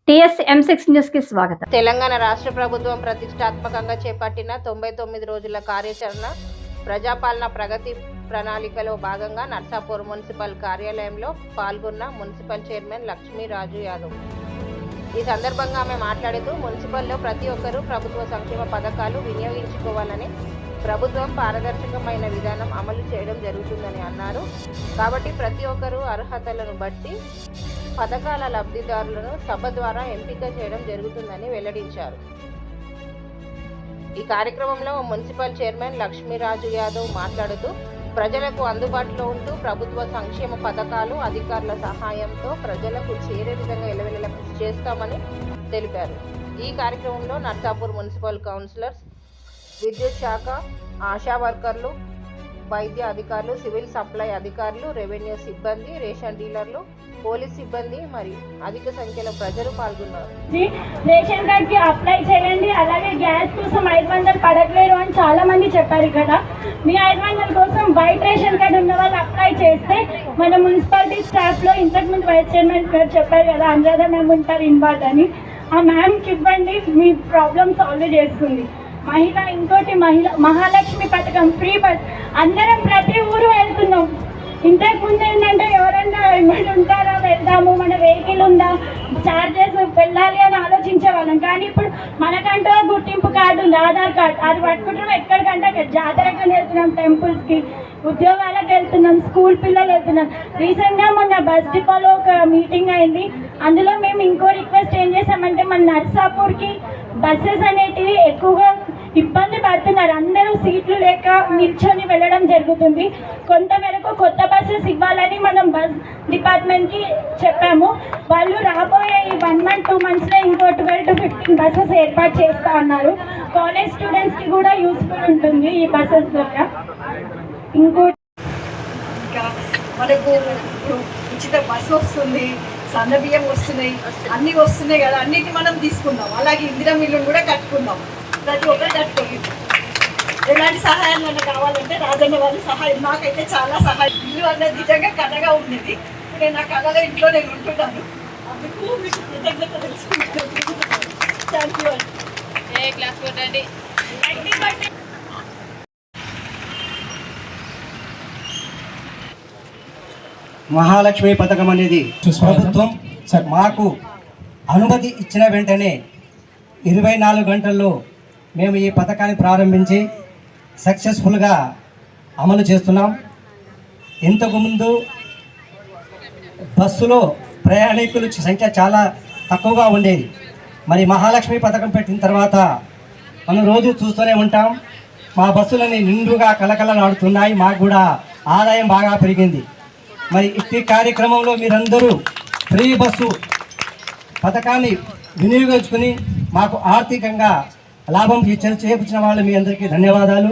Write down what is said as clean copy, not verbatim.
TSM6 news కి స్వాగతం. తెలంగాణ రాష్ట్ర ప్రభుత్వం ప్రతిష్టాత్మకంగా చేపట్టిన 99 రోజుల కార్యాచరణ ప్రజాపాలన ప్రగతి ప్రణాళికలో భాగంగా నర్సాపూర్ మున్సిపల్ కార్యాలయంలో పాల్గొన్న మున్సిపల్ చైర్మన్ లక్ష్మీరాజు యాదవ్. ఈ సందర్భంగా ఆమె మాట్లాడుతూ మున్సిపల్లో ప్రతి ఒక్కరూ ప్రభుత్వ సంక్షేమ పథకాలు వినియోగించుకోవాలని, ప్రభుత్వం పారదర్శకమైన విధానం అమలు చేయడం జరుగుతుందని అన్నారు. కాబట్టి ప్రతి ఒక్కరూ అర్హతలను బట్టి పథకాల లబ్ధిదారులను సభ ద్వారా ఎంపిక చేయడం జరుగుతుందని వెల్లడించారు. ఈ కార్యక్రమంలో మున్సిపల్ చైర్మన్ లక్ష్మీరాజు యాదవ్ మాట్లాడుతూ ప్రజలకు అందుబాటులో ఉంటూ ప్రభుత్వ సంక్షేమ పథకాలు అధికారుల సహాయంతో ప్రజలకు చేరే విధంగా ఎలవెలలా కృషి చేస్తామని తెలిపారు. ఈ కార్యక్రమంలో నర్సాపూర్ మున్సిపల్ కౌన్సిలర్స్, విద్యుత్ శాఖ, ఆశా వర్కర్లు, వైద్య అధికారులు, సివిల్ సప్లై అధికారులు, రెవెన్యూ సిబ్బంది, రేషన్ డీలర్లు, పోలీస్ సిబ్బంది మరియు అధిక సంఖ్యలో ప్రజలు పాల్గొన్నారు. రేషన్ కార్డ్ కి అప్లై చేయండి, అలాగే గ్యాస్ కోసం 500 పడట్లేదు అని చాలా మంది చెప్పారు. ఇక్కడ మీ 500 కోసం వైట్ రేషన్ కార్డు ఉన్న వాళ్ళు అప్లై చేస్తే మన మున్సిపాలిటీ స్టాఫ్ లో ఇంతకుముందు వైస్ చైర్మన్ గారు చెప్పారు కదా, అనురాధ మ్యామ్ ఉంటారు ఇన్వాల్వ్ అని. ఆ మ్యామ్కి ఇవ్వండి, మీ ప్రాబ్లమ్ సాల్వ్ చేస్తుంది. ఇంకోటి మహాలక్ష్మి పథకం ఫ్రీ బస్, అందరం ప్రతి ఊరు వెళ్తున్నాం. ఇంతకు ముందు ఏంటంటే ఎవరన్నా ఇవ్వండి ఉంటారా, వెళ్దాము, మన వెహికల్ ఉందా, చార్జెస్ వెళ్ళాలి అని ఆలోచించే వాళ్ళం. కానీ ఇప్పుడు మనకంటూ గుర్తింపు కార్డు ఉంది, ఆధార్ కార్డు, అది పట్టుకుంటాం. ఎక్కడికంటే జాతరకు వెళ్తున్నాం, టెంపుల్స్కి, ఉద్యోగాలకు వెళ్తున్నాం, స్కూల్ పిల్లలు వెళ్తున్నాం. రీసెంట్గా మొన్న బస్ డిపోలో ఒక మీటింగ్ అయింది. అందులో మేము ఇంకో రిక్వెస్ట్ ఏం చేసామంటే, మన నర్సాపూర్కి బస్సెస్ అనేటివి ఎక్కువగా ఇబ్బంది పడుతున్నారు. అందరూ సీట్లు లేక నిల్చొని వెళ్ళడం జరుగుతుంది. కొంతవరకు కొత్త బస్సెస్ ఇవ్వాలని మనం బస్ డిపార్ట్మెంట్కి చెప్పాము. వాళ్ళు రాబోయే ఈ 1 month 2 monthsలో ఇంకో 12 to 15 బస్సెస్ ఏర్పాటు చేస్తా అన్నారు. కాలేజ్ స్టూడెంట్స్కి కూడా యూస్ఫుల్ ఉంటుంది ఈ బస్సెస్ ద్వారా. ఇంకోటి మనకు ఉచిత బస్సు వస్తుంది, సన్న బియ్యం వస్తున్నాయి, అన్నీ వస్తున్నాయి కదా, అన్నిటి మనం తీసుకుందాం. అలాగే ఇందిరా మిల్లును కూడా కట్టుకుందాం. ప్రతి ఒక్కరు కట్టుకోండి. ఎలాంటి సహాయం మనకు కావాలంటే రాజన్న వారి సహాయం, నాకైతే చాలా సహాయం. ఇల్లు అన్నది నిజంగా కళగా ఉండేది. నేను నా కళలో ఇంట్లో నేను ఉంటున్నాను. అందుకు మీకు కృతజ్ఞత తెలుసుకుంటున్నాను. థ్యాంక్ యూ అండి. క్లాస్ కొట్టండి. మహాలక్ష్మి పథకం అనేది ప్రభుత్వం మాకు అనుమతి ఇచ్చిన వెంటనే 24 గంటల్లో మేము ఈ పథకాన్ని ప్రారంభించి సక్సెస్ఫుల్గా అమలు చేస్తున్నాం. ఇంతకుముందు బస్సులో ప్రయాణికుల సంఖ్య చాలా తక్కువగా ఉండేది. మరి మహాలక్ష్మి పథకం పెట్టిన తర్వాత మనం రోజు చూస్తూనే ఉంటాం, మా బస్సులని నిండుగా కలకలలాడుతున్నాయి. మాకు కూడా ఆదాయం బాగా పెరిగింది. మరి ఈ కార్యక్రమంలో మీరందరూ ఫ్రీ బస్సు పథకాన్ని వినియోగించుకుని మాకు ఆర్థికంగా లాభం చేకూర్చిన వాళ్ళు మీ అందరికీ ధన్యవాదాలు.